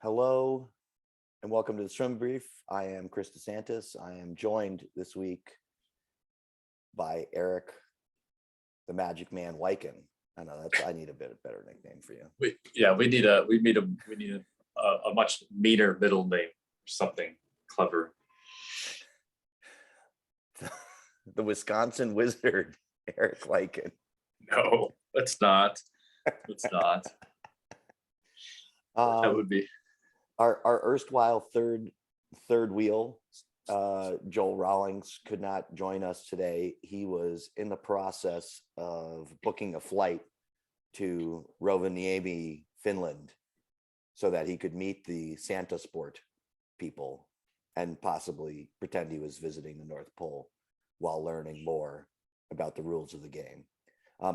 Hello and welcome to the Swim Brief. I am Chris DeSantis. I am joined this week by Eric, the Magic Man Wyken. I know I need a bit better nickname for you. We need a much meaner middle name, something clever. The Wisconsin Wizard, Eric Wyken. No, it's not. It's not. That would be our erstwhile third wheel. Joel Rawlings could not join us today. He was in the process of booking a flight to Rovaniemi, Finland, so that he could meet the Santa Sport people and possibly pretend he was visiting the North Pole while learning more about the rules of the game.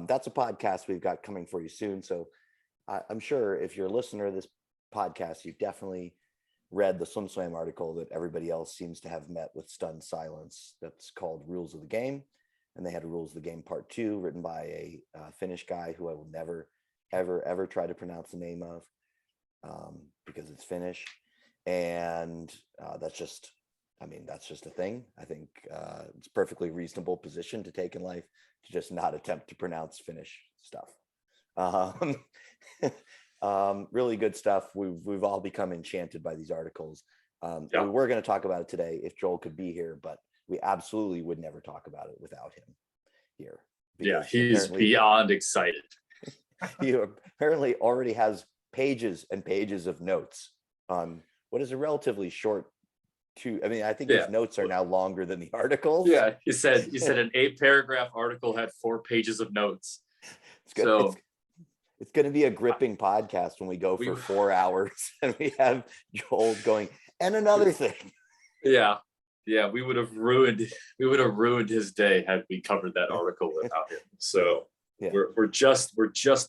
That's a podcast we've got coming for you soon. So I'm sure if you're a listener to this podcast, you've definitely read the SwimSwam article that everybody else seems to have met with stunned silence. That's called Rules of the Game. And they had a Rules of the Game Part 2 written by a Finnish guy who I will never, ever try to pronounce the name of because it's Finnish. And that's just a thing. I think it's a perfectly reasonable position to take in life to just not attempt to pronounce Finnish stuff. Really good stuff. We've all become enchanted by these articles. We were going to talk about it today if Joel could be here, but we absolutely would never talk about it without him here. Yeah, he's beyond excited. He apparently already has pages and pages of notes on what is a relatively short I think his notes are now longer than the articles. Yeah, he said an 8-paragraph article had 4 pages of notes. It's going to be a gripping podcast when we go for 4 hours and we have Joel going, and another thing. Yeah, we would have ruined his day had we covered that article without him. So we're just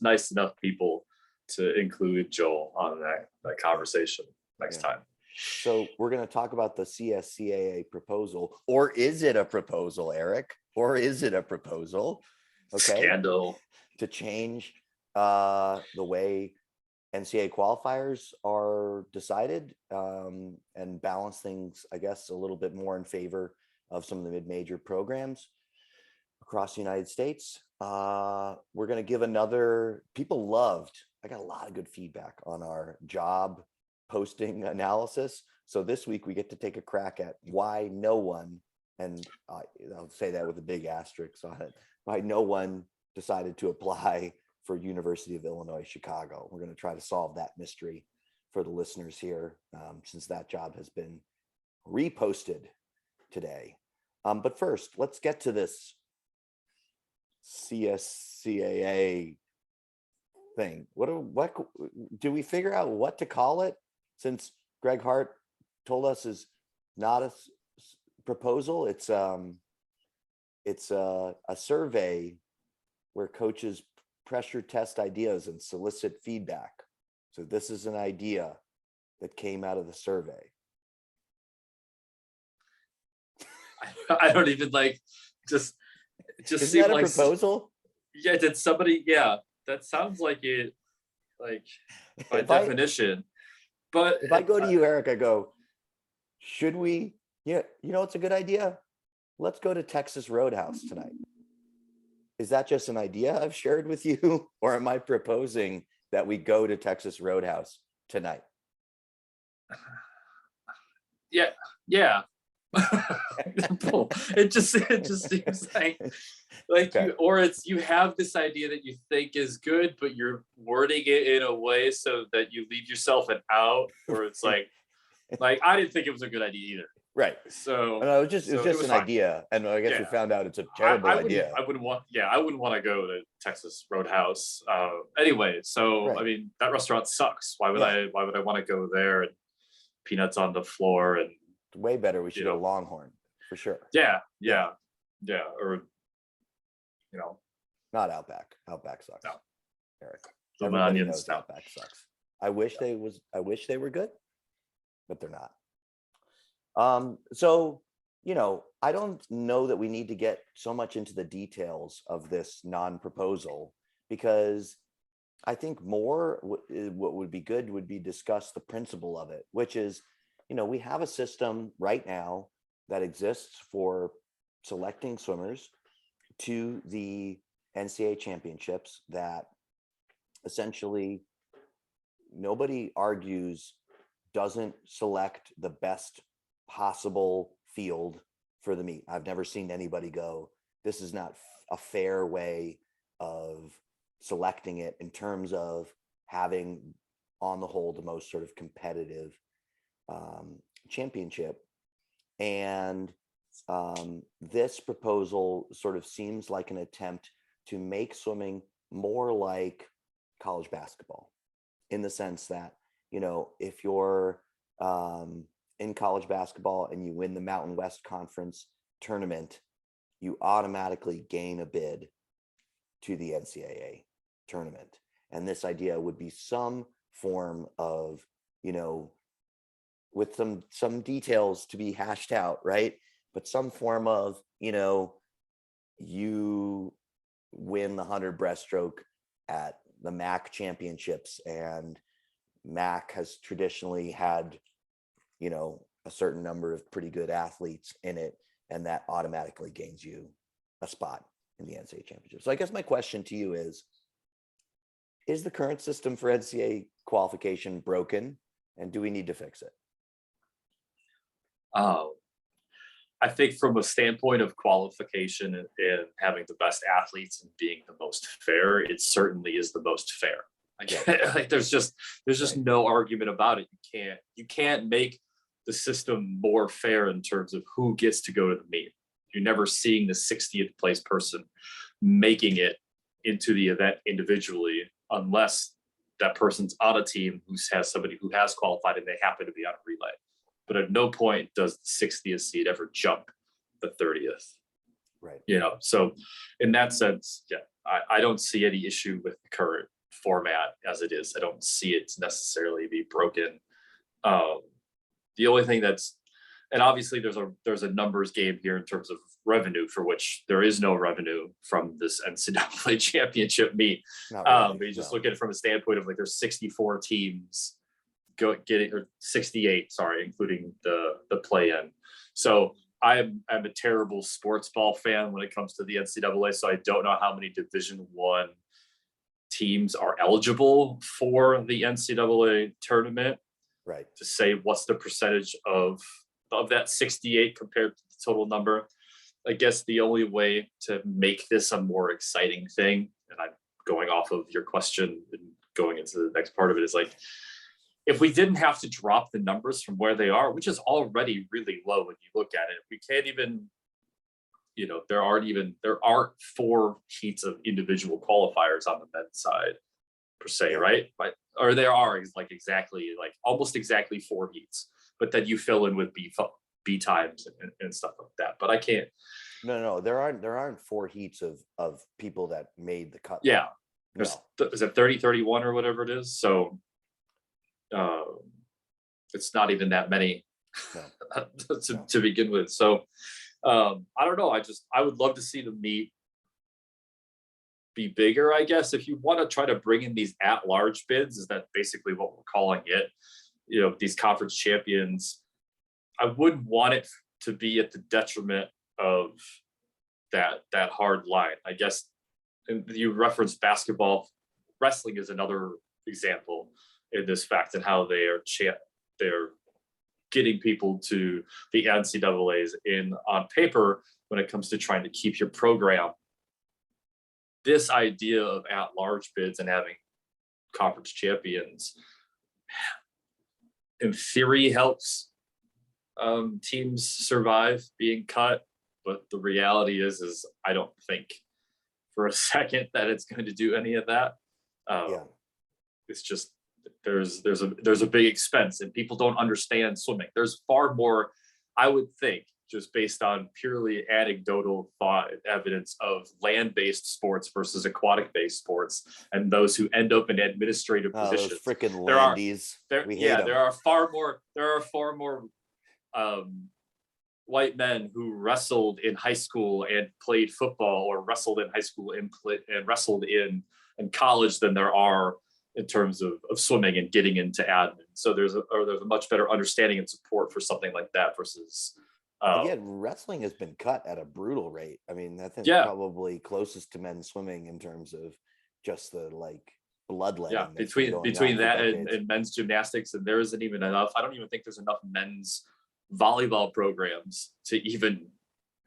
nice enough people to include Joel on that conversation next time. So we're going to talk about the CSCAA proposal, or is it a proposal, Eric? Or is it a proposal? Okay. Scandal to change the way NCAA qualifiers are decided and balance things, I guess, a little bit more in favor of some of the mid-major programs across the United States. We're going to give I got a lot of good feedback on our job posting analysis. So this week we get to take a crack at why no one, and I'll say that with a big asterisk on it, why no one decided to apply for University of Illinois, Chicago. We're going to try to solve that mystery for the listeners here, since that job has been reposted today. But first, let's get to this CSCAA thing. What do we figure out what to call it? Since Greg Hart told us is not a proposal, it's a survey where coaches pressure test ideas and solicit feedback. So this is an idea that came out of the survey. I don't even just Isn't that a proposal? Yeah, did somebody? Yeah, that sounds like it. By definition. But if I go to you, Eric, I go, should we? Yeah, it's a good idea. Let's go to Texas Roadhouse tonight. Is that just an idea I've shared with you, or am I proposing that we go to Texas Roadhouse tonight? Yeah. it just seems like okay. You have this idea that you think is good, but you're wording it in a way so that you leave yourself an out, or it's like I didn't think it was a good idea either. Right. So it was just an idea, and I guess we found out it's a terrible idea. I wouldn't want to go to Texas Roadhouse anyway. So right. I mean, that restaurant sucks. Why would I want to go there and peanuts on the floor and way better. We should go Longhorn for sure. Yeah. Or not Outback. Outback sucks. No. Eric. Everybody knows Outback sucks. I wish they were good, but they're not. So I don't know that we need to get so much into the details of this non-proposal, because I think more what would be good would be discuss the principle of it, which is, we have a system right now that exists for selecting swimmers to the NCAA championships that essentially nobody argues doesn't select the best possible field for the meet. I've never seen anybody go, this is not a fair way of selecting it in terms of having, on the whole, the most sort of competitive championship. And this proposal sort of seems like an attempt to make swimming more like college basketball, in the sense that, if you're in college basketball and you win the Mountain West Conference tournament, you automatically gain a bid to the NCAA tournament. And this idea would be some form of, with some details to be hashed out, right? But some form of, you win the 100 breaststroke at the MAC championships, and MAC has traditionally had, a certain number of pretty good athletes in it, and that automatically gains you a spot in the NCAA championship. So I guess my question to you is the current system for NCAA qualification broken, and do we need to fix it? I think from a standpoint of qualification and having the best athletes and being the most fair, it certainly is the most fair. Like there's just no argument about it. You can't make the system more fair in terms of who gets to go to the meet. You're never seeing the 60th place person making it into the event individually, unless that person's on a team who has somebody who has qualified and they happen to be on a relay. But at no point does the 60th seed ever jump the 30th. Right. So in that sense, I don't see any issue with the current format as it is. I don't see it necessarily be broken. The only thing and obviously there's a numbers game here in terms of revenue, for which there is no revenue from this NCAA championship meet. But you just look at it from a standpoint of, like, there's 64 teams getting, or 68, sorry, including the play-in. So I'm a terrible sports ball fan when it comes to the NCAA. So I don't know how many Division I teams are eligible for the NCAA tournament. Right. To say what's the percentage of that 68 compared to the total number. I guess the only way to make this a more exciting thing, and I'm going off of your question and going into the next part of it, is like, if we didn't have to drop the numbers from where they are, which is already really low when you look at it, we can't even, there aren't 4 heats of individual qualifiers on the men's side per se, right? Or there are almost exactly 4 heats, but then you fill in with B times and stuff like that. But I can't. No, there aren't 4 heats of people that made the cut. Yeah. Is it 30, 31 or whatever it is? So it's not even that many to begin with. So I don't know. I would love to see the meet be bigger, I guess. If you want to try to bring in these at-large bids, is that basically what we're calling it? These conference champions, I wouldn't want it to be at the detriment of that hard line, I guess. And you referenced basketball. Wrestling is another example in this fact, and how they're getting people to the NCAAs on paper when it comes to trying to keep your program. This idea of at-large bids and having conference champions, in theory, helps teams survive being cut, but the reality is I don't think for a second that it's going to do any of that. It's just there's a big expense, and people don't understand swimming. There's far more, I would think, just based on purely anecdotal thought and evidence of land-based sports versus aquatic-based sports, and those who end up in administrative positions. Those freaking landies. There are far more white men who wrestled in high school and played football, or wrestled in high school and wrestled in college than there are in terms of swimming and getting into admin. So there's a much better understanding and support for something like that versus. Yeah, wrestling has been cut at a brutal rate. I mean, I think Yeah. probably closest to men's swimming in terms of just the like bloodletting. Yeah, that's been going between on for that decades. and men's gymnastics, and there isn't even enough. I don't even think there's enough men's volleyball programs to even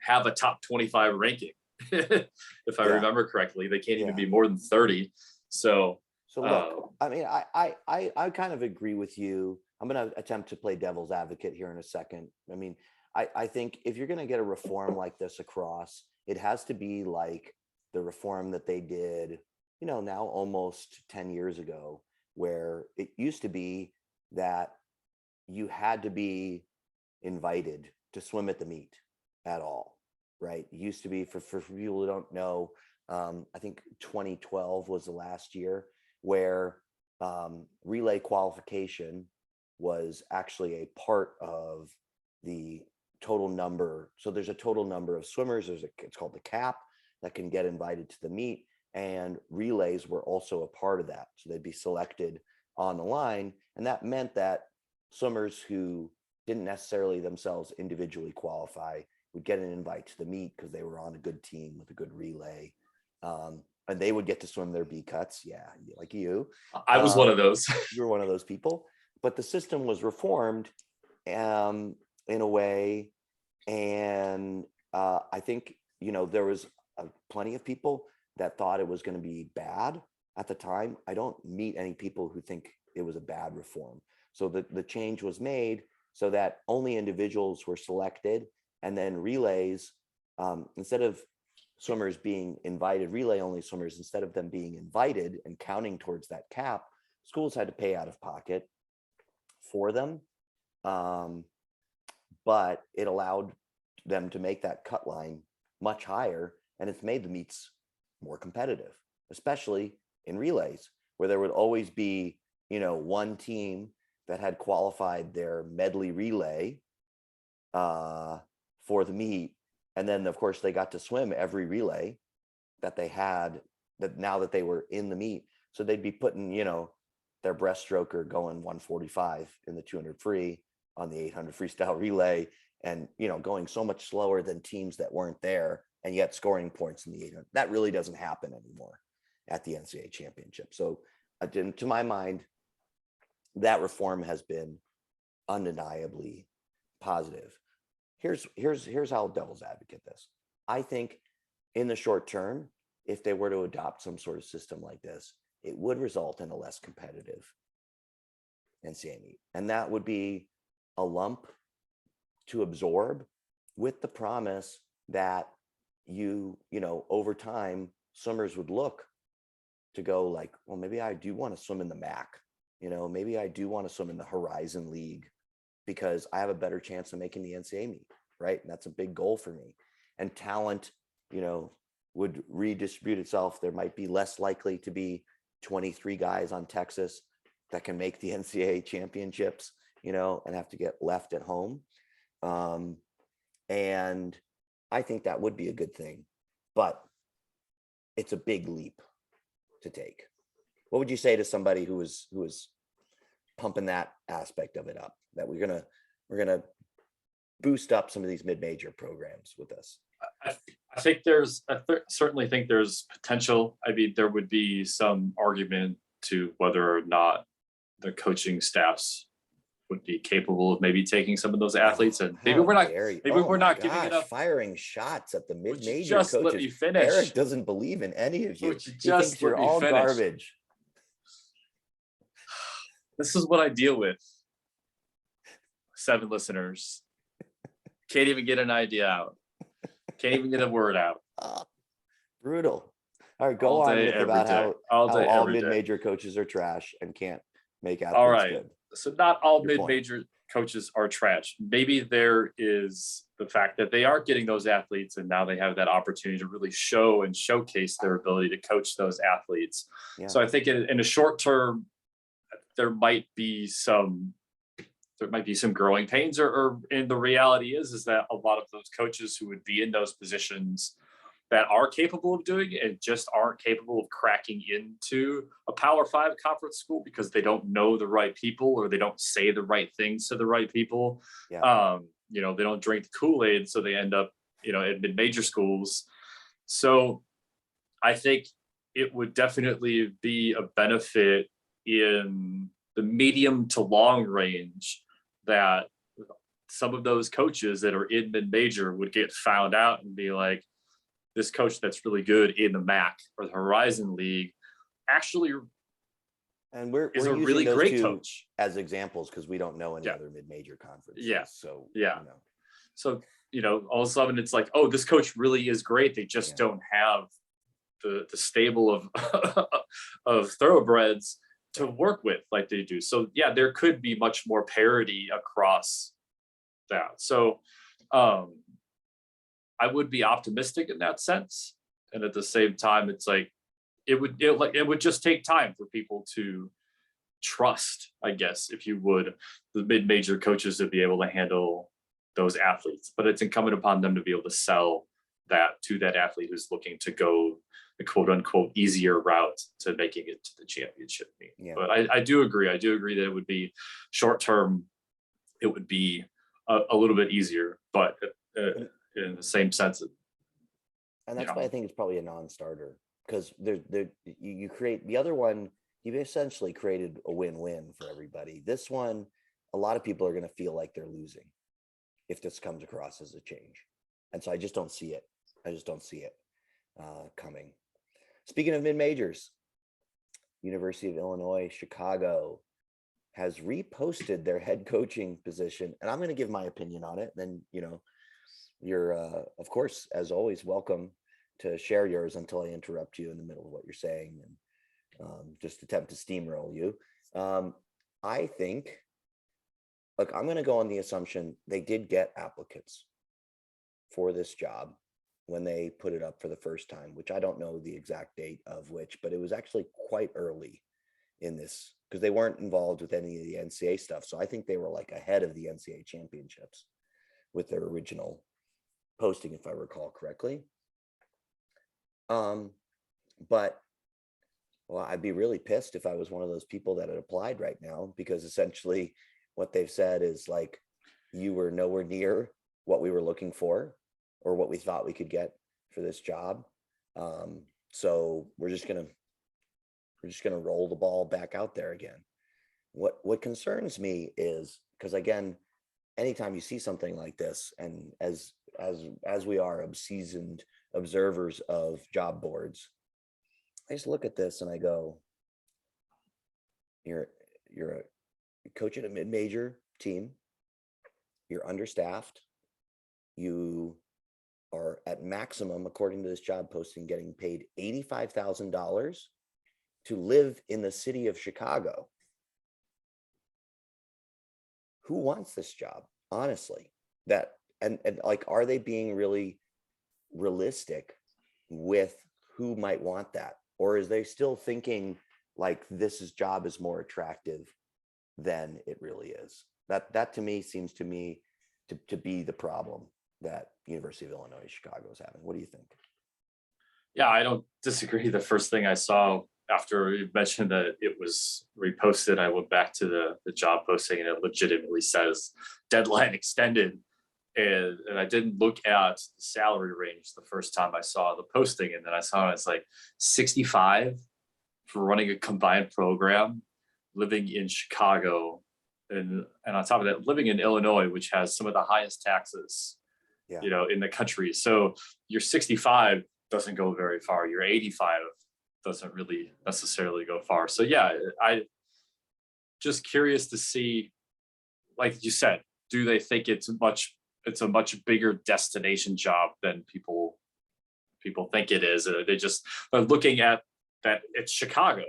have a top 25 ranking. If I remember correctly, they can't even be more than 30. So look, I mean, I kind of agree with you. I'm going to attempt to play devil's advocate here in a second. I mean, I think if you're going to get a reform like this across, it has to be like the reform that they did, you know, now almost 10 years ago, where it used to be that you had to be invited to swim at the meet at all, right? It used to be for people who don't know, I think 2012 was the last year where relay qualification was actually a part of the total number. So there's a total number of swimmers. It's called the cap that can get invited to the meet, and relays were also a part of that. So they'd be selected on the line, and that meant that swimmers who didn't necessarily themselves individually qualify would get an invite to the meet because they were on a good team with a good relay. And they would get to swim their B cuts. Yeah, like you. I was one of those. You were one of those people. But the system was reformed in a way. And I think, you know, there was plenty of people that thought it was going to be bad at the time. I don't meet any people who think it was a bad reform. So the change was made so that only individuals were selected, and then relays, instead of swimmers being invited, relay only swimmers, instead of them being invited and counting towards that cap, schools had to pay out of pocket for them. But it allowed them to make that cut line much higher, and it's made the meets more competitive, especially in relays, where there would always be, you know, one team that had qualified their medley relay for the meet. And then of course they got to swim every relay that they had, that now that they were in the meet. So they'd be putting, you know, their breaststroker going 145 in the 200 free on the 800 freestyle relay, and, you know, going so much slower than teams that weren't there, and yet scoring points in the 800. That really doesn't happen anymore at the NCAA championship. So to my mind, that reform has been undeniably positive. Here's how I'll devil's advocate this. I think in the short term, if they were to adopt some sort of system like this, it would result in a less competitive NCAA meet. And that would be a lump to absorb, with the promise that you know, over time, swimmers would look to go like, well, maybe I do want to swim in the MAC, you know, maybe I do want to swim in the Horizon League because I have a better chance of making the NCAA meet, right? And that's a big goal for me. And talent, you know, would redistribute itself. There might be less likely to be 23 guys on Texas that can make the NCAA championships, you know, and have to get left at home. And I think that would be a good thing, but it's a big leap to take. What would you say to somebody who was pumping that aspect of it up, that we're gonna boost up some of these mid-major programs with us? I think certainly think there's potential. I mean, there would be some argument to whether or not the coaching staffs would be capable of maybe taking some of those athletes, and maybe we're not giving enough firing shots at the mid-major just coaches. let me finish. Eric doesn't believe in any of you. Would you He just thinks you're let me all finish? garbage. This is what I deal with. 7 listeners. Can't even get an idea out. Can't even get a word out. Brutal. All right, go on with about how all mid-major coaches are trash and can't make athletes all right. good. So not all mid-major coaches are trash. Maybe there is the fact that they aren't getting those athletes, and now they have that opportunity to really show and showcase their ability to coach those athletes. Yeah. So I think in a short term, there might be some growing pains, and the reality is that a lot of those coaches who would be in those positions that are capable of doing it and just aren't capable of cracking into a Power 5 conference school because they don't know the right people or they don't say the right things to the right people. Yeah. They don't drink the Kool-Aid, so they end up, at mid-major schools. So I think it would definitely be a benefit in the medium to long range that some of those coaches that are in mid-major would get found out and be like, this coach that's really good in the MAC or the Horizon League actually and we're is a using really those great two coach as examples because we don't know any other mid-major conferences. Yeah. So yeah. So, all of a sudden it's like, oh, this coach really is great. They just don't have the stable of of thoroughbreds to work with like they do. So yeah, there could be much more parity across that. So I would be optimistic in that sense. And at the same time, it's like it would just take time for people to trust, I guess, if you would, the mid-major coaches to be able to handle those athletes. But it's incumbent upon them to be able to sell that to that athlete who's looking to go the quote unquote easier route to making it to the championship meet. Yeah. But I do agree. I do agree that it would be short term. It would be a little bit easier, but in the same sense. And that's why I think it's probably a non-starter because you create the other one. You've essentially created a win-win for everybody. This one, a lot of people are going to feel like they're losing if this comes across as a change. And so I just don't see it. I just don't see it coming. Speaking of mid-majors, University of Illinois, Chicago has reposted their head coaching position. And I'm going to give my opinion on it. Then, you're, of course, as always, welcome to share yours until I interrupt you in the middle of what you're saying and just attempt to steamroll you. I think, look, I'm going to go on the assumption they did get applicants for this job when they put it up for the first time, which I don't know the exact date of which, but it was actually quite early in this because they weren't involved with any of the NCAA stuff. So I think they were like ahead of the NCAA championships with their original posting, if I recall correctly. But well, I'd be really pissed if I was one of those people that had applied right now, because essentially what they've said is like, you were nowhere near what we were looking for or what we thought we could get for this job. So we're just gonna roll the ball back out there again. What concerns me is, because again, anytime you see something like this, and as we are seasoned observers of job boards, I just look at this and I go, you're a coach at a mid-major team, you're understaffed, you are at maximum, according to this job posting, getting paid $85,000 to live in the city of Chicago. Who wants this job, honestly? That and like, are they being really realistic with who might want that? Or is they still thinking like this job is more attractive than it really is? That to me seems to be the problem that University of Illinois Chicago is having. What do you think? Yeah, I don't disagree. The first thing I saw after you mentioned that it was reposted, I went back to the job posting and it legitimately says deadline extended. And I didn't look at the salary range the first time I saw the posting. And then I saw it's like 65 for running a combined program, living in Chicago. And on top of that, living in Illinois, which has some of the highest taxes, in the country. So your 65 doesn't go very far. Your 85 doesn't really necessarily go far. So yeah, I just curious to see, like you said, do they think it's a much bigger destination job than people think it is? They're looking at that it's Chicago.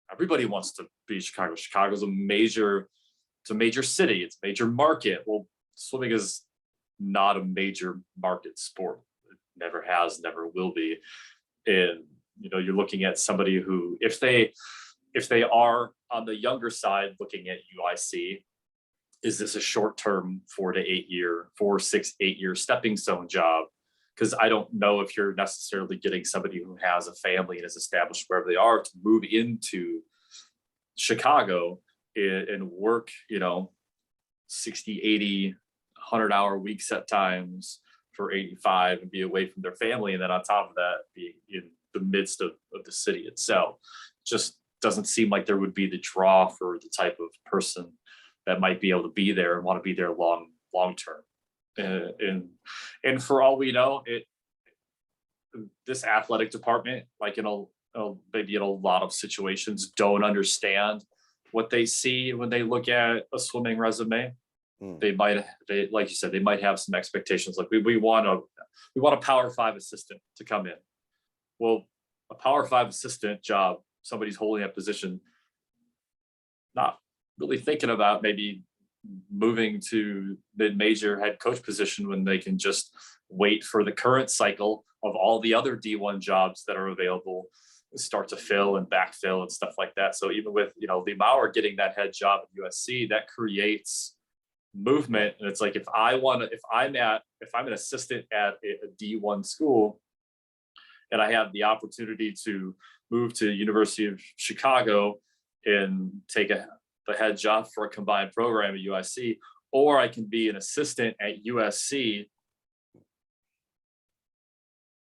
Everybody wants to be Chicago. Chicago's a major city. It's a major market. Well, swimming is not a major market sport. It never has, never will be. And you're looking at somebody who, if they are on the younger side looking at UIC, is this a short-term 4 to 8 year stepping stone job because I don't know if you're necessarily getting somebody who has a family and is established wherever they are to move into Chicago and work, 60, 80, 100-hour weeks at times for 85 and be away from their family. And then on top of that, be in the midst of the city itself. Just doesn't seem like there would be the draw for the type of person that might be able to be there and want to be there long term. And for all we know, this athletic department, like maybe in a lot of situations, don't understand what they see when they look at a swimming resume. They like you said, they might have some expectations. Like we want a Power 5 assistant to come in. Well, a Power 5 assistant job, somebody's holding that position, not really thinking about maybe moving to mid-major head coach position when they can just wait for the current cycle of all the other D1 jobs that are available start to fill and backfill and stuff like that. So even with, Lee Maurer getting that head job at USC, that creates movement. And it's like, if I'm an assistant at a D1 school and I have the opportunity to move to University of Chicago and take the head job for a combined program at USC, or I can be an assistant at USC,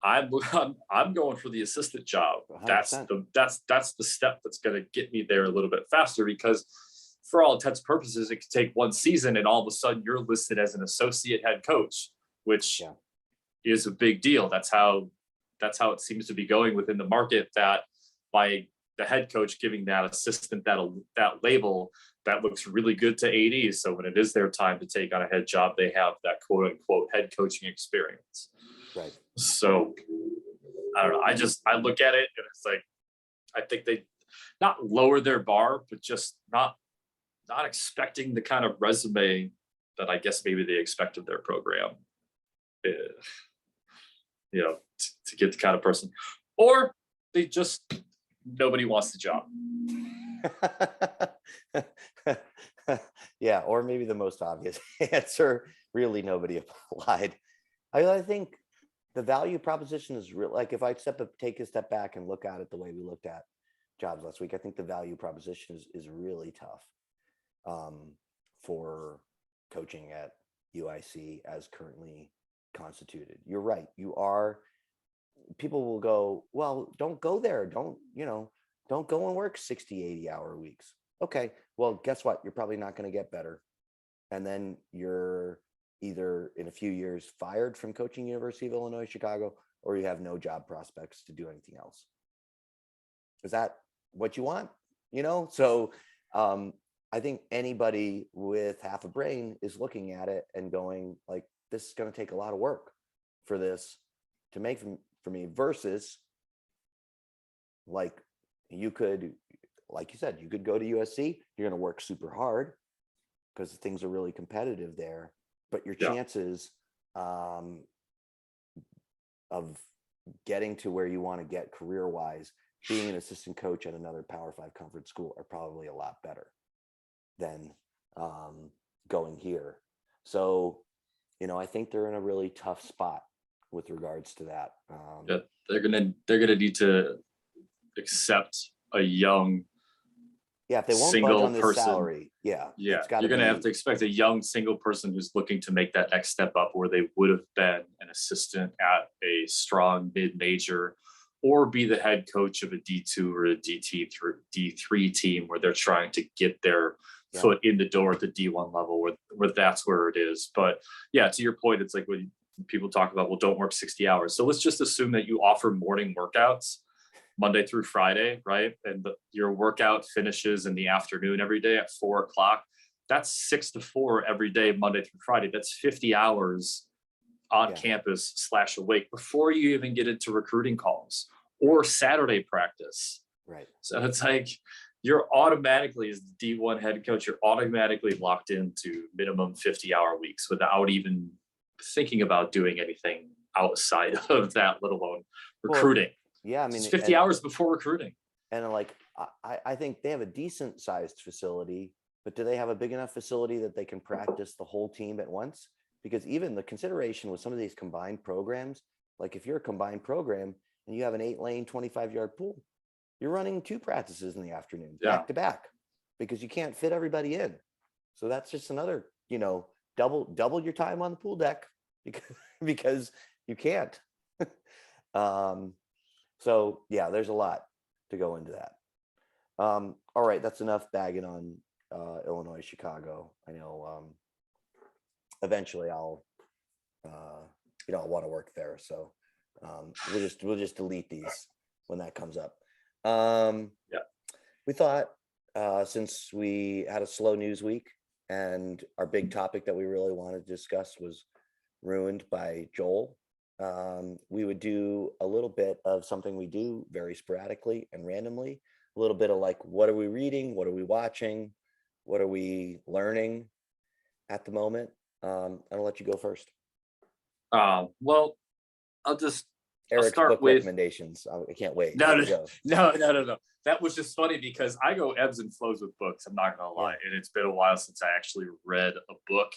I'm going for the assistant job. 100%. That's the step that's going to get me there a little bit faster, because for all intents and purposes, it could take one season and all of a sudden you're listed as an associate head coach, which is a big deal. That's how it seems to be going within the market, that by the head coach giving that assistant that label, that looks really good to ADs. So when it is their time to take on a head job, they have that quote unquote head coaching experience. Right. So I don't know. I look at it and it's like, I think they not lower their bar, but just not expecting the kind of resume that I guess maybe they expect of their program, to get the kind of person, or they just, nobody wants the job. Yeah, or maybe the most obvious answer, really nobody applied. I think the value proposition is real. Like if I take a step back and look at it the way we looked at jobs last week, I think the value proposition is really tough for coaching at UIC as currently constituted. You're right. People will go, well, don't go there. Don't go and work 60, 80-hour weeks. Okay, well, guess what? You're probably not going to get better. And then you're either in a few years fired from coaching University of Illinois, Chicago, or you have no job prospects to do anything else. Is that what you want? So I think anybody with half a brain is looking at it and going like, this is going to take a lot of work for this to make for me, versus like you could, like you said, you could go to USC, you're going to work super hard because things are really competitive there, but your chances of getting to where you want to get career-wise, being an assistant coach at another Power 5 conference school, are probably a lot better than going here. So, I think they're in a really tough spot with regards to that. They're gonna need to accept a young, if they won't budge on this salary, you're gonna have to expect a young single person who's looking to make that next step up, where they would have been an assistant at a strong mid-major, or be the head coach of a D2 or a D3 team, where they're trying to get their foot in the door at the D1 level, where that's where it is. But to your point, it's like when people talk about, well, don't work 60 hours. So let's just assume that you offer morning workouts Monday through Friday, right? And your workout finishes in the afternoon every day at 4:00. That's 6 to 4 every day, Monday through Friday. That's 50 hours on campus / awake before you even get into recruiting calls or Saturday practice. Right. So it's like, you're automatically, as the D1 head coach, you're automatically locked into minimum 50-hour weeks without even thinking about doing anything outside of that, let alone recruiting. It's 50 hours before recruiting. And like, I think they have a decent sized facility, but do they have a big enough facility that they can practice the whole team at once? Because even the consideration with some of these combined programs Like if you're a combined program and you have an 8-lane, 25-yard pool, you're running 2 practices in the afternoon, back to back, because you can't fit everybody in. So that's just another, double your time on the pool deck because you can't. So yeah, there's a lot to go into that. All right, that's enough bagging on Illinois, Chicago. I know eventually I'll want to work there. So we'll just delete these when that comes up. We thought since we had a slow news week and our big topic that we really wanted to discuss was ruined by Joel, we would do a little bit of something we do very sporadically and randomly, a little bit of like, what are we reading? What are we watching? What are we learning at the moment? I'll let you go first. Well, I'll start book with recommendations. I can't wait. No. That was just funny because I go ebbs and flows with books. I'm not gonna lie, and it's been a while since I actually read a book.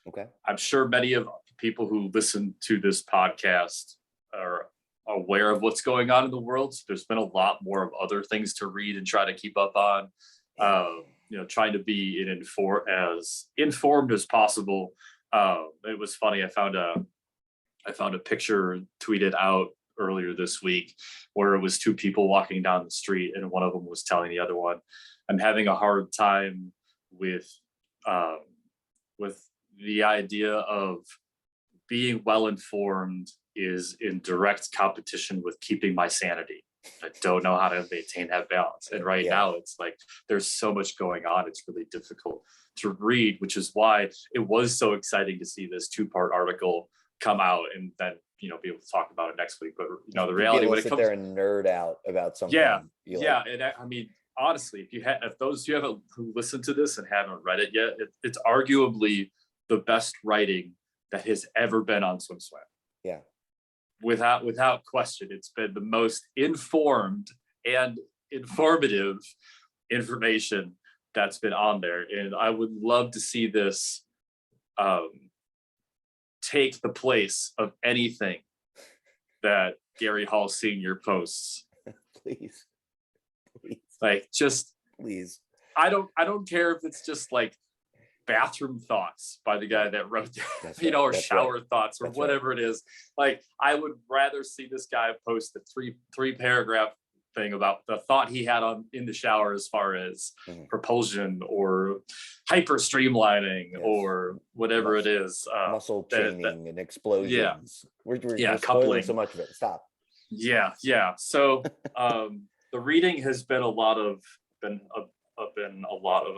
Okay. I'm sure many of people who listen to this podcast are aware of what's going on in the world. So there's been a lot more of other things to read and try to keep up on. Trying to be as informed as possible. It was funny. I found a picture tweeted out earlier this week where it was 2 people walking down the street, and one of them was telling the other one, "I'm having a hard time with the idea of being well informed is in direct competition with keeping my sanity. I don't know how to maintain that balance." And right now it's like there's so much going on, it's really difficult to read, which is why it was so exciting to see this 2-part article come out and then be able to talk about it next week. But the reality when it comes there and nerd out about something. And I mean, honestly, if those you haven't who listen to this and haven't read it yet, it's arguably the best writing that has ever been on SwimSwam. Yeah. Without question, it's been the most informed and informative information that's been on there. And I would love to see this take the place of anything that Gary Hall Sr. posts. Please. Like, just please. I don't care if it's just like bathroom thoughts by the guy that wrote that, or shower thoughts or whatever it is. Like, I would rather see this guy post a three paragraph thing about the thought he had in the shower as far as propulsion or hyper streamlining or whatever it is. Muscle chaining and explosions. We're coupling spoiling so much of it. Stop. So the reading has been a lot of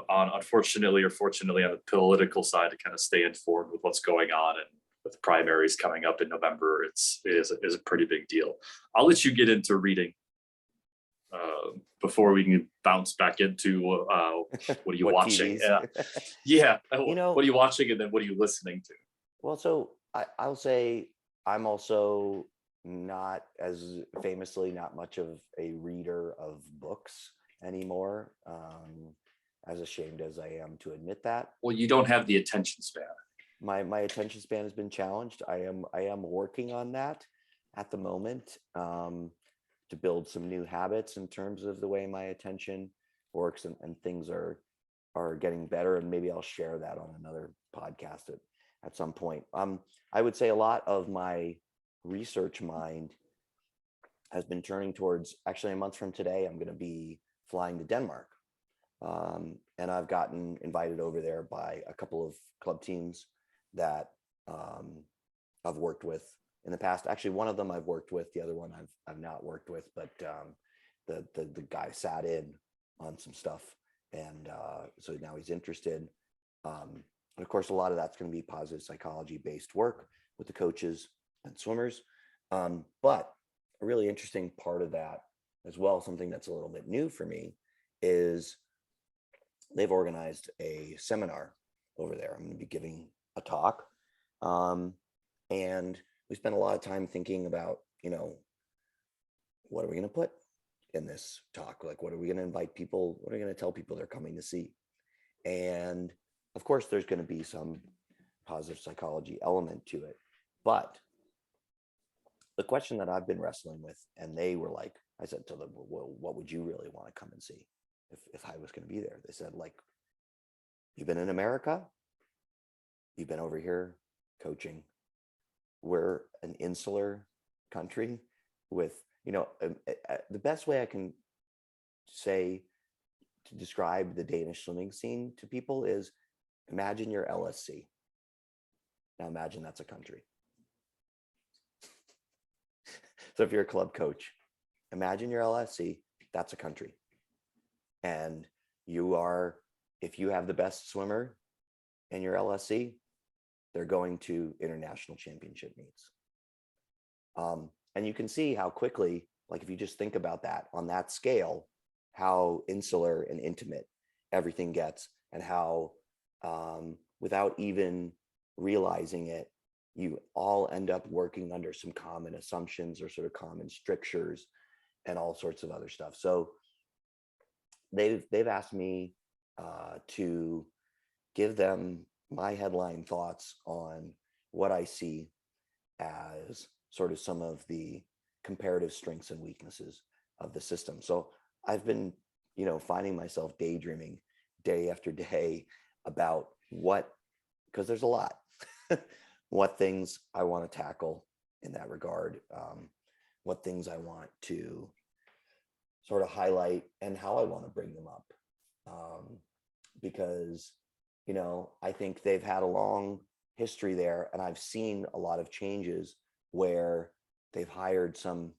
on, unfortunately or fortunately, on the political side, to kind of stay informed with what's going on, and with the primaries coming up in November, it is a pretty big deal. I'll let you get into reading before we can bounce back into what are you watching? What are you watching, and then what are you listening to? Well, so I'll say I'm also not much of a reader of books anymore, as ashamed as I am to admit that. Well, you don't have the attention span. My attention span has been challenged. I am working on that at the moment, to build some new habits in terms of the way my attention works, and things are getting better, and maybe I'll share that on another podcast at some point. I would say a lot of my research mind has been turning towards, actually a month from today, I'm going to be flying to Denmark. And I've gotten invited over there by a couple of club teams that I've worked with in the past. Actually, one of them I've worked with, the other one I've not worked with, but the guy sat in on some stuff, and so now he's interested. And of course, a lot of that's going to be positive psychology based work with the coaches and swimmers. But a really interesting part of that as well, something that's a little bit new for me, is they've organized a seminar over there. I'm going to be giving a talk. And we spent a lot of time thinking about, what are we going to put in this talk? Like, what are we going to invite people? What are we going to tell people they're coming to see? And of course, there's going to be some positive psychology element to it. But the question that I've been wrestling with, and they were like, I said to them, well, what would you really want to come and see if I was going to be there? They said, like, you've been in America, you've been over here coaching. We're an insular country with, the best way I can say to describe the Danish swimming scene to people is, imagine your LSC. Now imagine that's a country. So if you're a club coach, imagine your LSC, that's a country. And if you have the best swimmer in your LSC, they're going to international championship meets. And you can see how quickly, like if you just think about that on that scale, how insular and intimate everything gets, and how without even realizing it, you all end up working under some common assumptions or sort of common strictures and all sorts of other stuff. So they've asked me to give them my headline thoughts on what I see as sort of some of the comparative strengths and weaknesses of the system. So I've been, finding myself daydreaming day after day about because there's a lot, what things I want to tackle in that regard, what things I want to sort of highlight and how I want to bring them up. Because, I think they've had a long history there, and I've seen a lot of changes where they've hired some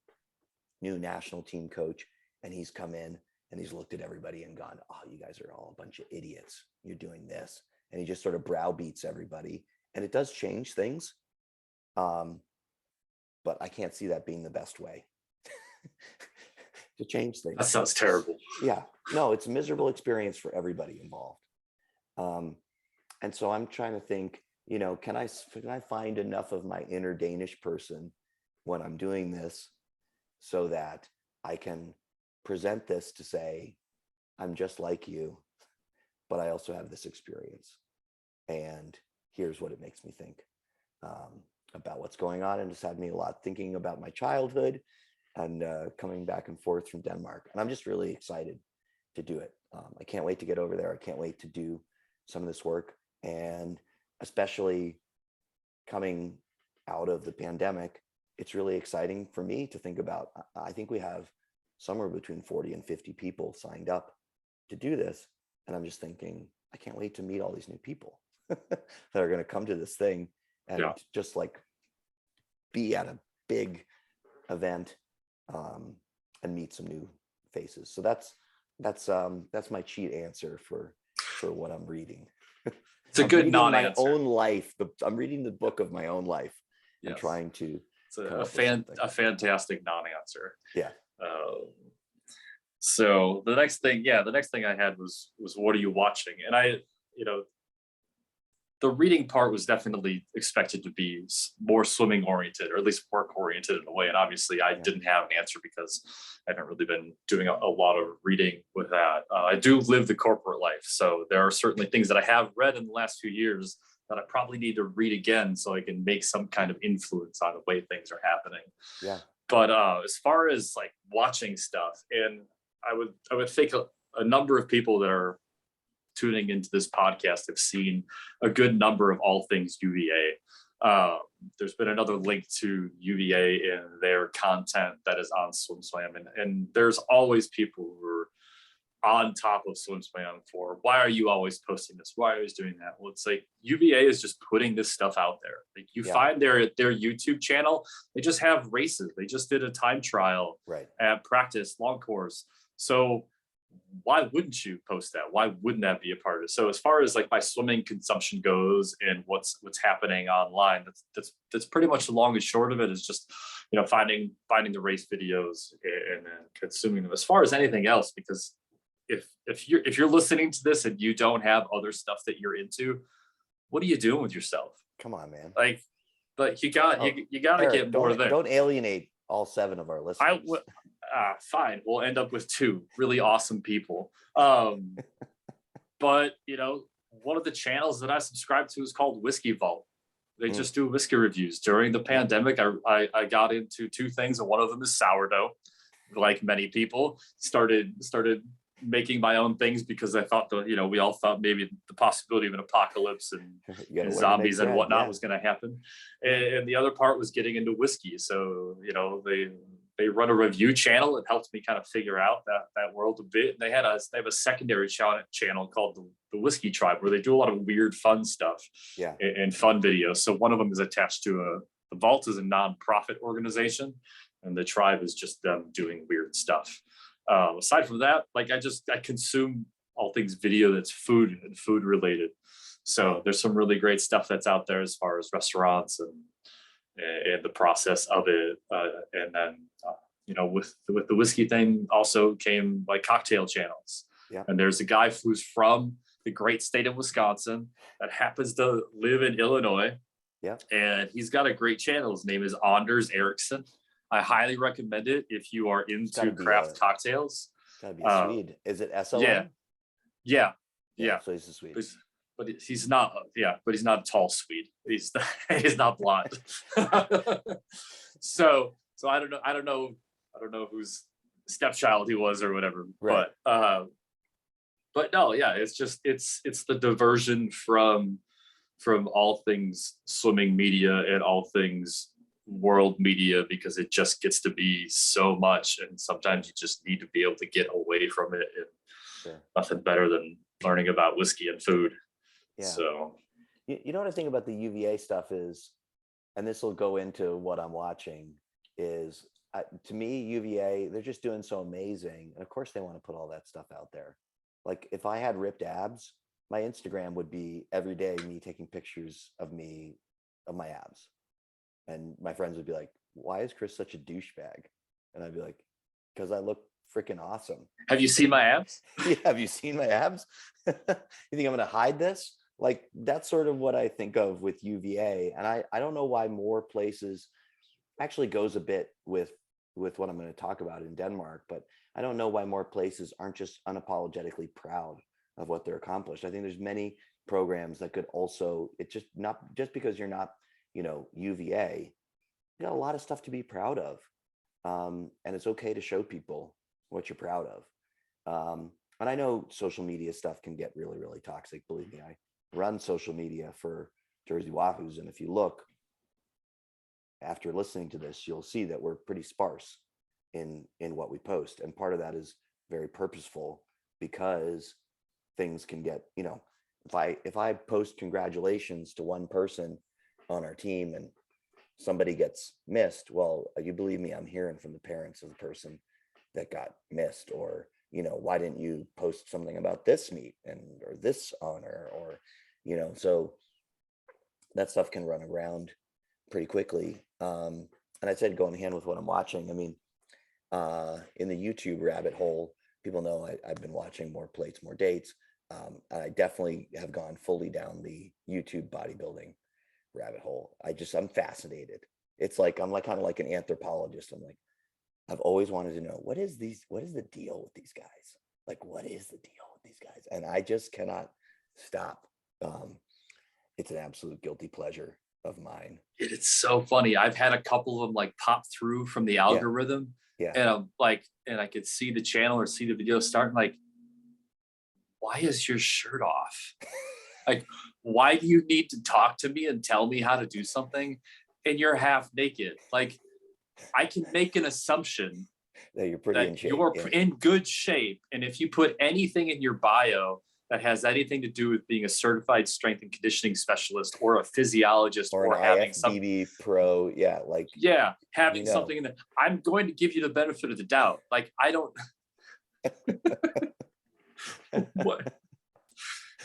new national team coach, and he's come in and he's looked at everybody and gone, oh, you guys are all a bunch of idiots. You're doing this. And he just sort of browbeats everybody. And it does change things. But I can't see that being the best way to change things. That sounds terrible. Yeah, no, it's a miserable experience for everybody involved. And so I'm trying to think, can I find enough of my inner Danish person when I'm doing this so that I can present this to say, I'm just like you, but I also have this experience. And here's what it makes me think about what's going on. And it's had me a lot thinking about my childhood and coming back and forth from Denmark. And I'm just really excited to do it. I can't wait to get over there. I can't wait to do some of this work. And especially coming out of the pandemic, it's really exciting for me to think about. I think we have somewhere between 40 and 50 people signed up to do this. And I'm just thinking, I can't wait to meet all these new people that are going to come to this thing and just like be at a big event and meet some new faces. So that's my cheat answer for what I'm reading. It's a good non-answer. My own life. I'm reading the book of my own life and trying to. It's a fantastic non-answer. Yeah. So the next thing I had was what are you watching? And the reading part was definitely expected to be more swimming oriented, or at least work oriented in a way. And obviously I didn't have an answer because I haven't really been doing a lot of reading with that. I do live the corporate life. So there are certainly things that I have read in the last few years that I probably need to read again so I can make some kind of influence on the way things are happening. Yeah. But as far as like watching stuff, and I would think a number of people that are tuning into this podcast have seen a good number of all things UVA. There's been another link to UVA in their content that is on SwimSwam, and there's always people who are on top of SwimSwam for, why are you always posting this? Why are you always doing that? Well, it's like UVA is just putting this stuff out there. Like you find their YouTube channel, they just have races. They just did a time trial at practice long course. So why wouldn't you post that? Why wouldn't that be a part of it? So as far as like my swimming consumption goes and what's happening online, that's pretty much the long and short of it, is just, finding the race videos and then consuming them. As far as anything else, because if you're listening to this and you don't have other stuff that you're into, what are you doing with yourself? Come on, man. But you got to get more there. Don't alienate all 7 of our listeners. Fine, we'll end up with 2 really awesome people. But one of the channels that I subscribe to is called Whiskey Vault, They just do whiskey reviews. During the pandemic, I got into two things, and one of them is sourdough. Like many people, started making my own things because I thought we all thought maybe the possibility of an apocalypse and zombies and whatnot was going to happen. And the other part was getting into whiskey. So they run a review channel. It helped me kind of figure out that world a bit. And they have a secondary channel called the Whiskey Tribe, where they do a lot of weird, fun stuff and fun videos. So one of them is attached to the Vault is a nonprofit organization, and the Tribe is just them doing weird stuff. Aside from that, like I consume all things video that's food and food related. So there's some really great stuff that's out there as far as restaurants and the process of it. And then, with the whiskey thing also came like cocktail channels. Yeah. And there's a guy who's from the great state of Wisconsin that happens to live in Illinois. Yeah. And he's got a great channel. His name is Anders Ericsson. I highly recommend it if you are into craft cocktails. Gotta be a Swede. Is it SLM? Yeah. So he's a Swede. But he's not. Yeah, but he's not a tall Swede. He's not blonde. So I don't know whose stepchild he was or whatever. Right. But no, yeah, it's the diversion from all things swimming media and all things world media, because it just gets to be so much, and sometimes you just need to be able to get away from it. And nothing better than learning about whiskey and food. So you know what I think about the UVA stuff is, and this will go into what I'm watching, is to me UVA, they're just doing so amazing, and of course they want to put all that stuff out there. Like if I had ripped abs, my Instagram would be every day me taking pictures of my abs. And my friends would be like, why is Chris such a douchebag? And I'd be like, because I look freaking awesome. Have you seen my abs? Yeah, have you seen my abs? You think I'm going to hide this? Like, that's sort of what I think of with UVA. And I don't know why more places actually goes a bit with what I'm going to talk about in Denmark, but I don't know why more places aren't just unapologetically proud of what they're accomplished. I think there's many programs that could also, it's just not just because you're not, UVA, you got a lot of stuff to be proud of. And it's okay to show people what you're proud of. And I know social media stuff can get really, really toxic. Believe me, I run social media for Jersey Wahoos. And if you look after listening to this, you'll see that we're pretty sparse in what we post. And part of that is very purposeful, because things can get, if I post congratulations to one person on our team and somebody gets missed, well, you believe me, I'm hearing from the parents of the person that got missed, or why didn't you post something about this meet or this honor, or so that stuff can run around pretty quickly. And I said, going hand with what I'm watching, I mean, in the YouTube rabbit hole, people know I've been watching More Plates, More Dates. I definitely have gone fully down the YouTube bodybuilding rabbit hole. I'm fascinated. It's like I'm kind of like an anthropologist. I'm like, I've always wanted to know what is the deal with these guys? Like, what is the deal with these guys? And I just cannot stop. It's an absolute guilty pleasure of mine. It's so funny. I've had a couple of them like pop through from the algorithm. Yeah. And I'm like, and I could see the channel or see the video starting, like, why is your shirt off? Like, why do you need to talk to me and tell me how to do something and you're half naked? Like, I can make an assumption that you're pretty in shape. You're in good shape. And if you put anything in your bio that has anything to do with being a certified strength and conditioning specialist or a physiologist or having IFBB pro, having something in there, I'm going to give you the benefit of the doubt. Like, I don't what?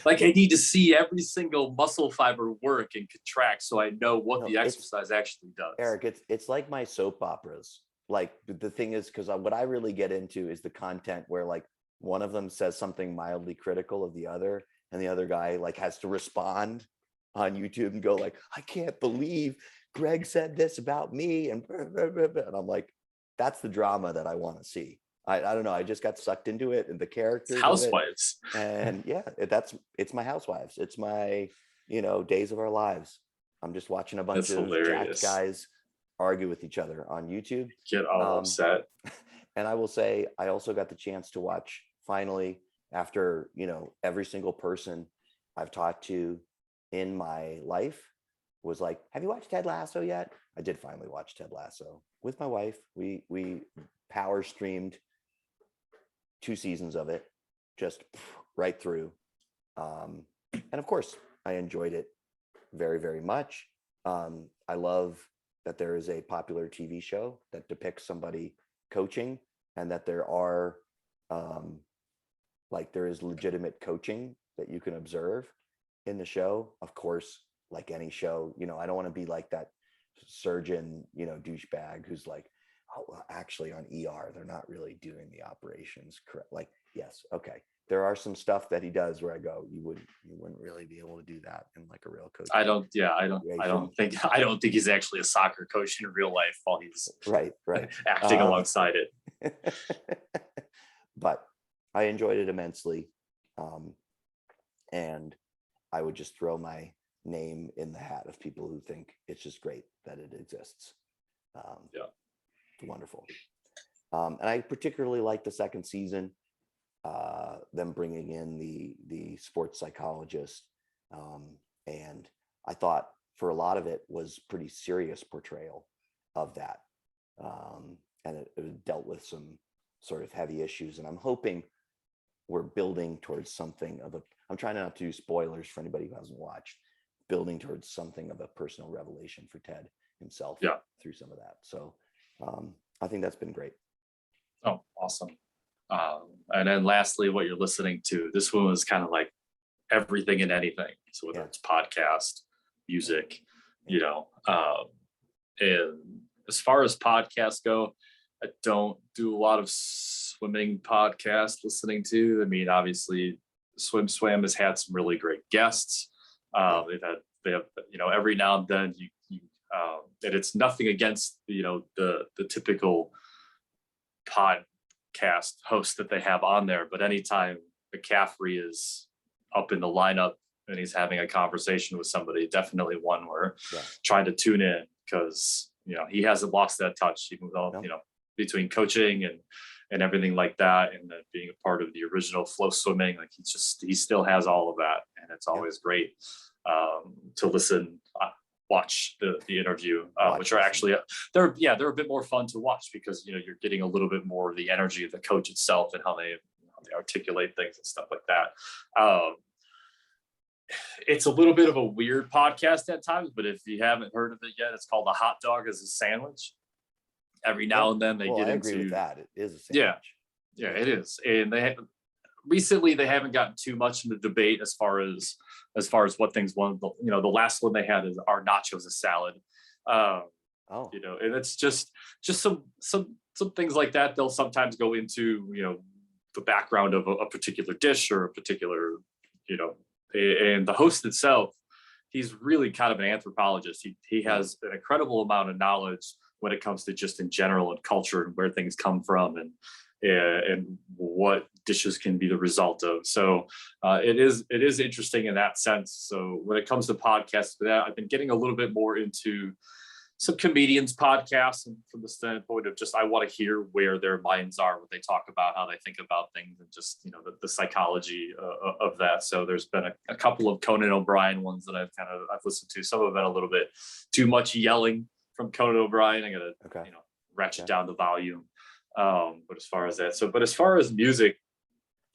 Like, I need to see every single muscle fiber work and contract so I know what the exercise actually does. Eric, it's like my soap operas. Like, the thing is, because what I really get into is the content where like one of them says something mildly critical of the other, and the other guy like has to respond on YouTube and go like, I can't believe Greg said this about me, and I'm like, that's the drama that I want to see. I don't know. I just got sucked into it and the characters. Housewives. And it's my Housewives. It's my, Days of Our Lives. I'm just watching a bunch That's of jacked hilarious. guys argue with each other on YouTube. Get all upset. And I will say, I also got the chance to watch finally, after, every single person I've talked to in my life was like, have you watched Ted Lasso yet? I did finally watch Ted Lasso with my wife. We power streamed 2 seasons of it, just right through. And of course, I enjoyed it very, very much. I love that there is a popular TV show that depicts somebody coaching, and that there are there is legitimate coaching that you can observe in the show. Of course, like any show, I don't want to be like that surgeon, douchebag who's like, oh, well, actually on ER, they're not really doing the operations correct. Like, yes, okay. There are some stuff that he does where I go, you wouldn't really be able to do that in like a real coach. I don't think he's actually a soccer coach in real life while he's right acting alongside it. But I enjoyed it immensely. And I would just throw my name in the hat of people who think it's just great that it exists. It's wonderful. And I particularly like the second season, them bringing in the sports psychologist. And I thought for a lot of it was pretty serious portrayal of that. And it dealt with some sort of heavy issues. And I'm hoping we're building towards something of I'm trying not to do spoilers for anybody who hasn't watched, building towards something of a personal revelation for Ted himself through some of that. So I think that's been great. Oh, awesome. And then lastly, what you're listening to, this one was kind of like everything and anything. So whether it's podcast, music, and as far as podcasts go, I don't do a lot of swimming podcasts listening to. I mean, obviously Swim has had some really great guests. They have, every now and then and it's nothing against, the typical podcast host that they have on there, but anytime McCaffrey is up in the lineup and he's having a conversation with somebody, definitely one where trying to tune in, because, he hasn't lost that touch, even though, between coaching and everything like that, and being a part of the original Flow Swimming, like he still has all of that, and it's always great to listen, watch the interview, which are actually they're a bit more fun to watch, because you're getting a little bit more of the energy of the coach itself and how they articulate things and stuff like that. It's a little bit of a weird podcast at times, but if you haven't heard of it yet, it's called The Hot Dog is a Sandwich. Every now and then they get I into agree with that. It is a sandwich. Yeah, it is. And recently they haven't gotten too much in the debate as far as what things won. The last one they had is Are Nachos a Salad? And it's just some things like that. They'll sometimes go into, the background of a particular dish or a particular, and the host itself, he's really kind of an anthropologist. He has an incredible amount of knowledge when it comes to just in general and culture and where things come from and what dishes can be the result of. So it is interesting in that sense. So when it comes to podcasts, I've been getting a little bit more into some comedians podcasts, and from the standpoint of just, I want to hear where their minds are, what they talk about, how they think about things, and just, the psychology of that. So there's been a couple of Conan O'Brien ones that I've listened to. Some have been a little bit too much yelling from Conan O'Brien. I gotta, ratchet down the volume. But as far as music,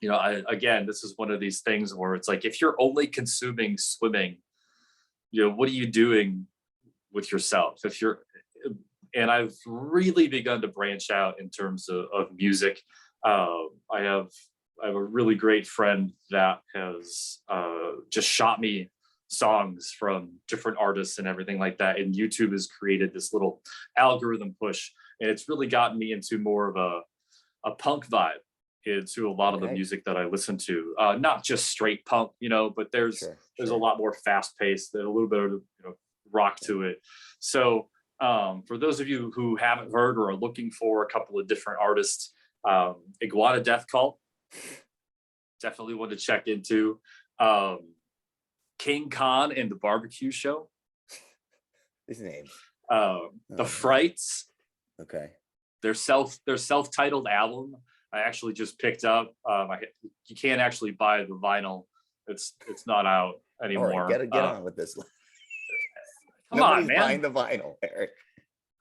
this is one of these things where it's like, if you're only consuming swimming, what are you doing with yourself? And I've really begun to branch out in terms of music. I have a really great friend that has just shot me songs from different artists and everything like that. And YouTube has created this little algorithm push, and it's really gotten me into more of a punk vibe into a lot of the music that I listen to. Not just straight punk, but there's a lot more fast paced, a little bit of rock to it. So for those of you who haven't heard or are looking for a couple of different artists, Iguana Death Cult, definitely one to check into. King Khan and the Barbecue Show, These names. The Frights. Okay. Their self-titled album. I actually just picked up. You can't actually buy the vinyl. It's not out anymore. All right, get on with this. Come Nobody's on, man. buying the vinyl, Eric.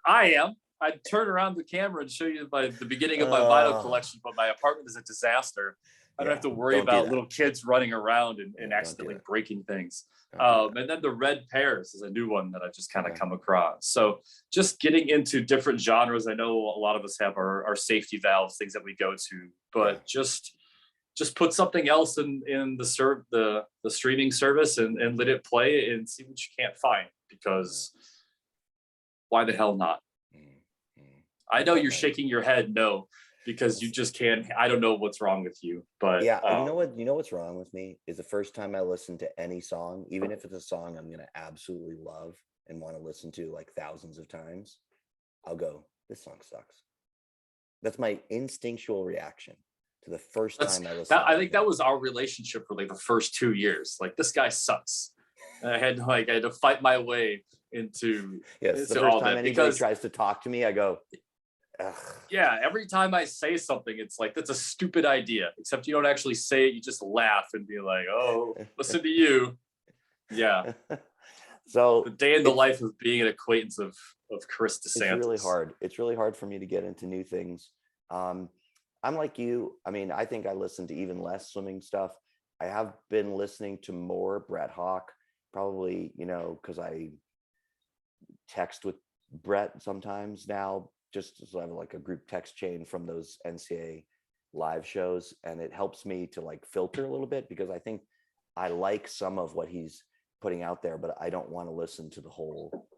I am. I'd turn around the camera and show you the beginning of my vinyl collection, but my apartment is a disaster. I don't have to worry about little kids running around and accidentally breaking things. And then the Red Pears is a new one that I've just kind of come across. So just getting into different genres. I know a lot of us have our safety valves, things that we go to, but just put something else in the streaming service and let it play and see what you can't find, because why the hell not? I know you're shaking your head no, because you just can't. I don't know what's wrong with you, but you know what's wrong with me is the first time I listen to any song, even if it's a song I'm gonna absolutely love and want to listen to like thousands of times, I'll go, this song sucks. That's my instinctual reaction to the first time I listened. I think that was our relationship for like the first 2 years. Like, this guy sucks. And I had to fight my way into the first time anybody tries to talk to me, I go, ugh. Yeah, every time I say something, it's like, that's a stupid idea, except you don't actually say it, you just laugh and be like, oh, listen to you. Yeah. So the day in the life of being an acquaintance of Chris DeSantis. It's really hard for me to get into new things. I'm like you. I mean, I think I listen to even less swimming stuff. I have been listening to more Brett Hawk, probably, because I text with Brett sometimes now, just so I have like a group text chain from those NCAA live shows, and it helps me to like filter a little bit, because I think I like some of what he's putting out there, but I don't want to listen to the whole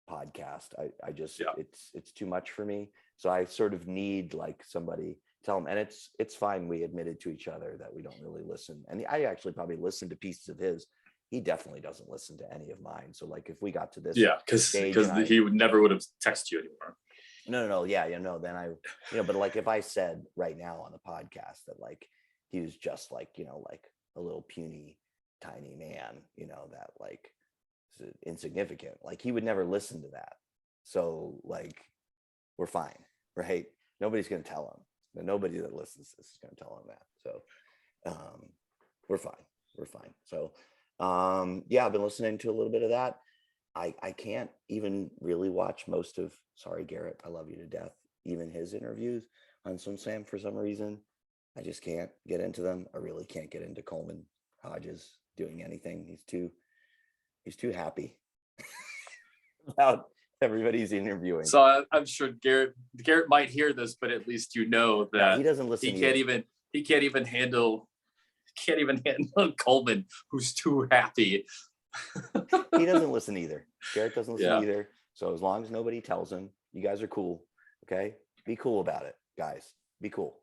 podcast. I just it's too much for me. So I sort of need like somebody tell him, and it's fine. We admitted to each other that we don't really listen, and I actually probably listened to pieces of his. He definitely doesn't listen to any of mine. So like, if we got to this, because he would never have texted you anymore. No, then I, but like, if I said right now on the podcast that like he was just like, like a little puny tiny man, that like is insignificant, like he would never listen to that. So like, we're fine, right? Nobody's going to tell him. Nobody that listens to this is going to tell him that. So we're fine. So I've been listening to a little bit of that. I can't even really watch most of, sorry, Garrett, I love you to death, even his interviews on SwimSlam for some reason. I just can't get into them. I really can't get into Coleman Hodges doing anything. He's too happy about everybody he's interviewing. So I'm sure Garrett might hear this, but at least that he doesn't listen. He can't even handle Coleman, who's too happy. He doesn't listen either. Garrett doesn't listen either. So as long as nobody tells him, you guys are cool. Okay. Be cool about it, guys. Be cool.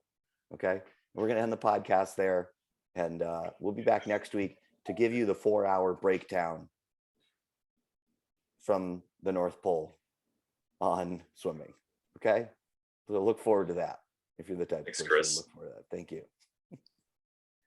Okay. We're going to end the podcast there, and we'll be back next week to give you the 4-hour breakdown from the North Pole on swimming. Okay. So look forward to that. If you're the type of person to look forward to that. Thank you.